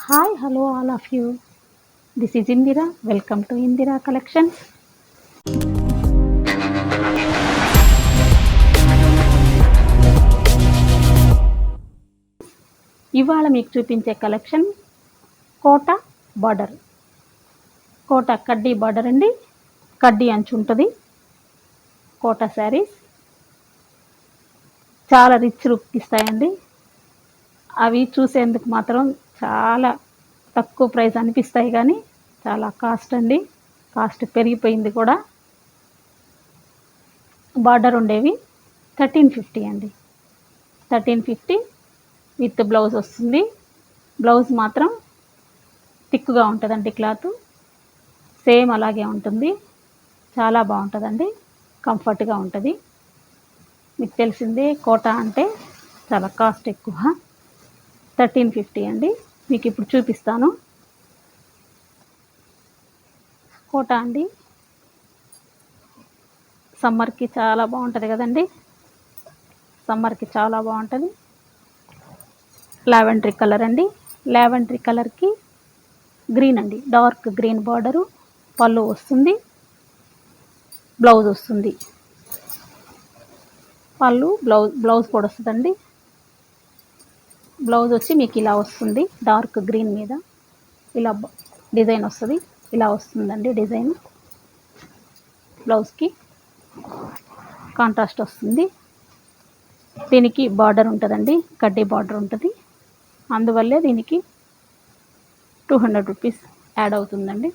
Hi, hello, all of you. This is Indira. Welcome to Indira Collections. ఇవాళ మీకు చూపించే collection కోట border. కోట కడ్డీ border అండి. కడ్డీ అంచు ఉంటుంది. కోట శారీస్ చాలా రిచ్ లుక్ ఇస్తాయండి. అవి చూసేందుకు మాత్రం చాలా తక్కువ ప్రైస్ అనిపిస్తాయి, కానీ చాలా కాస్ట్ అండి. కాస్ట్ పెరిగిపోయింది కూడా. బార్డర్ ఉండేవి 1350 అండి. 1350 విత్ బ్లౌజ్ వస్తుంది. బ్లౌజ్ మాత్రం థిక్గా ఉంటుందండి. క్లాత్ సేమ్ అలాగే ఉంటుంది. చాలా బాగుంటుందండి. కంఫర్ట్గా ఉంటుంది. మీకు తెలిసిందే కోట అంటే చాలా కాస్ట్ ఎక్కువ. 1350 అండి. మీకు ఇప్పుడు చూపిస్తాను. కోట అండి సమ్మర్కి చాలా బాగుంటుంది కదండి. సమ్మర్కి చాలా బాగుంటుంది. లావెండరీ కలర్ అండి. లావెండరీ కలర్కి గ్రీన్ అండి. Dark green border. పళ్ళు వస్తుంది, బ్లౌజ్ వస్తుంది. పళ్ళు బ్లౌజ్ కూడా వస్తుందండి. బ్లౌజ్ వచ్చి మీకు ఇలా వస్తుంది. డార్క్ గ్రీన్ మీద ఇలా డిజైన్ వస్తుంది. ఇలా వస్తుందండి డిజైన్. బ్లౌజ్కి కాంట్రాస్ట్ వస్తుంది. దీనికి బార్డర్ ఉంటుందండి. కడ్డీ బార్డర్ ఉంటుంది. అందువల్లే దీనికి 200 రూపీస్ యాడ్ అవుతుందండి.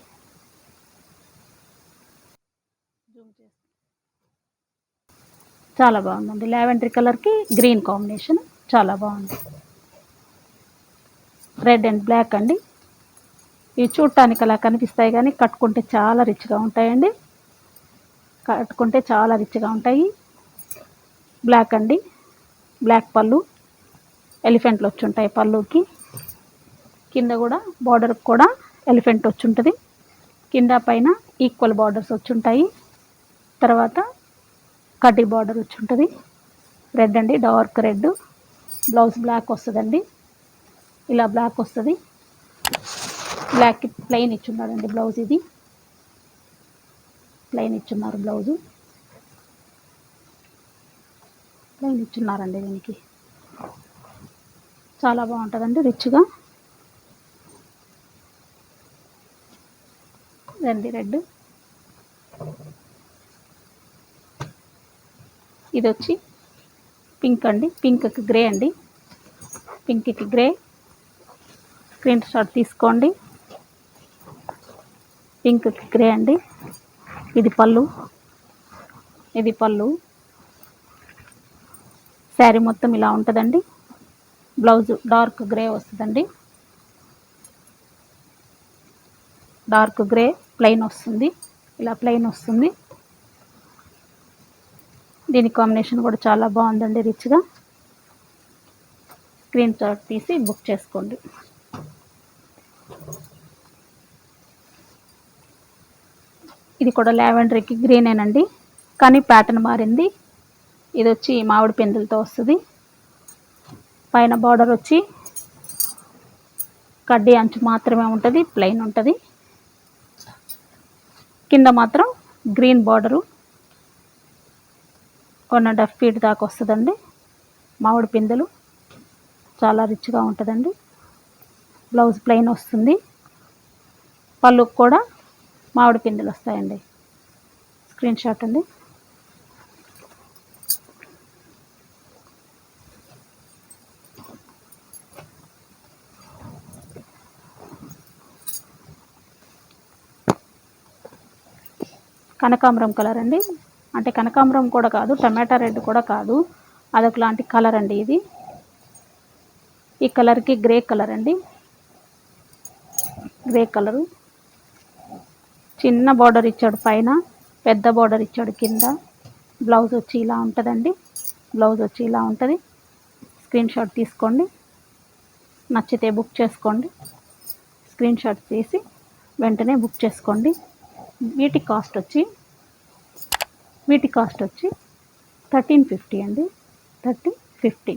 చాలా బాగుందండి. లావెండరీ కలర్కి గ్రీన్ కాంబినేషన్ చాలా బాగుంది. రెడ్ అండ్ బ్లాక్ అండి. ఇవి చూడటానికి అలా కనిపిస్తాయి, కానీ కట్టుకుంటే చాలా రిచ్గా ఉంటాయండి. కట్టుకుంటే చాలా రిచ్గా ఉంటాయి. బ్లాక్ అండి. బ్లాక్ పళ్ళు ఎలిఫెంట్లు వచ్చి ఉంటాయి. పళ్ళుకి కింద కూడా బార్డర్కి కూడా ఎలిఫెంట్ వచ్చి ఉంటుంది. కింద పైన ఈక్వల్ బార్డర్స్ వచ్చి ఉంటాయి. తర్వాత కడ్డీ బార్డర్ వచ్చి ఉంటుంది. రెడ్ అండి, డార్క్ రెడ్. బ్లౌజ్ బ్లాక్ వస్తుందండి. ఇలా బ్లాక్ వస్తుంది. బ్లాక్కి ప్లెయిన్ ఇచ్చున్నాడండి బ్లౌజ్. ఇది ప్లెయిన్ ఇచ్చున్నారు. బ్లౌజు ప్లెయిన్ ఇచ్చున్నారండి. దీనికి చాలా బాగుంటుందండి రిచ్గా. రండి రెడ్. ఇది వచ్చి పింక్ అండి. పింక్కి గ్రే అండి. పింక్కి గ్రే. స్క్రీన్ షాట్ తీసుకోండి. పింక్కి గ్రే అండి. ఇది పళ్ళు. ఇది పళ్ళు. శారీ మొత్తం ఇలా ఉంటుందండి. బ్లౌజ్ డార్క్ గ్రే వస్తుందండి. డార్క్ గ్రే ప్లెయిన్ వస్తుంది. ఇలా ప్లెయిన్ వస్తుంది. దీని కాంబినేషన్ కూడా చాలా బాగుందండి రిచ్గా. స్క్రీన్ షాట్ తీసి బుక్ చేసుకోండి. ఇది కూడా లావెండరీకి గ్రీనేనండి, కానీ ప్యాటర్న్ మారింది. ఇది వచ్చి మామిడి పిందెలతో వస్తుంది. పైన బార్డర్ వచ్చి కడ్డీ అంచు మాత్రమే ఉంటుంది. ప్లెయిన్ ఉంటుంది. కింద మాత్రం గ్రీన్ బార్డరు 1.5 ఫీట్ దాకా వస్తుందండి. మామిడి పిందెలు చాలా రిచ్గా ఉంటుందండి. బ్లౌజ్ ప్లెయిన్ వస్తుంది. పళ్ళుకి కూడా మామిడి పిందెలు వస్తాయండి. స్క్రీన్ షాట్ అండి. కనకాంబరం కలర్ అండి. అంటే కనకాంబరం కూడా కాదు, టమాటా రెడ్ కూడా కాదు, అదొకలాంటి కలర్ అండి. ఇది ఈ కలర్కి గ్రే కలర్ అండి. Grey colour. చిన్న బార్డర్ ఇచ్చాడు పైన, పెద్ద బార్డర్ ఇచ్చాడు కింద. బ్లౌజ్ వచ్చి ఇలా ఉంటుందండి. బ్లౌజ్ వచ్చి ఇలా ఉంటుంది. స్క్రీన్ షాట్ తీసుకోండి. నచ్చితే బుక్ చేసుకోండి. స్క్రీన్ షాట్ తీసి వెంటనే బుక్ చేసుకోండి. వీటి కాస్ట్ వచ్చి 1350 అండి. 1350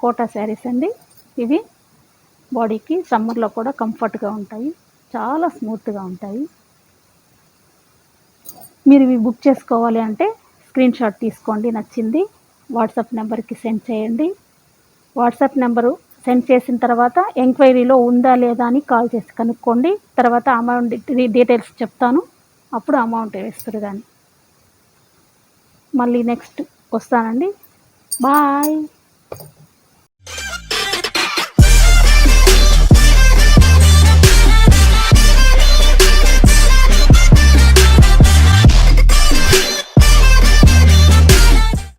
కోటా శారీస్ అండి ఇవి. బాడీకి సమ్మర్లో కూడా కంఫర్ట్గా ఉంటాయి, చాలా స్మూత్గా ఉంటాయి. మీరు ఇవి బుక్ చేసుకోవాలి అంటే స్క్రీన్ షాట్ తీసుకోండి, నచ్చింది వాట్సాప్ నెంబర్కి సెండ్ చేయండి. వాట్సాప్ నెంబరు సెండ్ చేసిన తర్వాత ఎంక్వైరీలో ఉందా లేదా అని కాల్ చేసి కనుక్కోండి. తర్వాత అమౌంట్ డీటెయిల్స్ చెప్తాను, అప్పుడు అమౌంట్ వేస్తురు కానీ. మళ్ళీ నెక్స్ట్ వస్తానండి. బాయ్.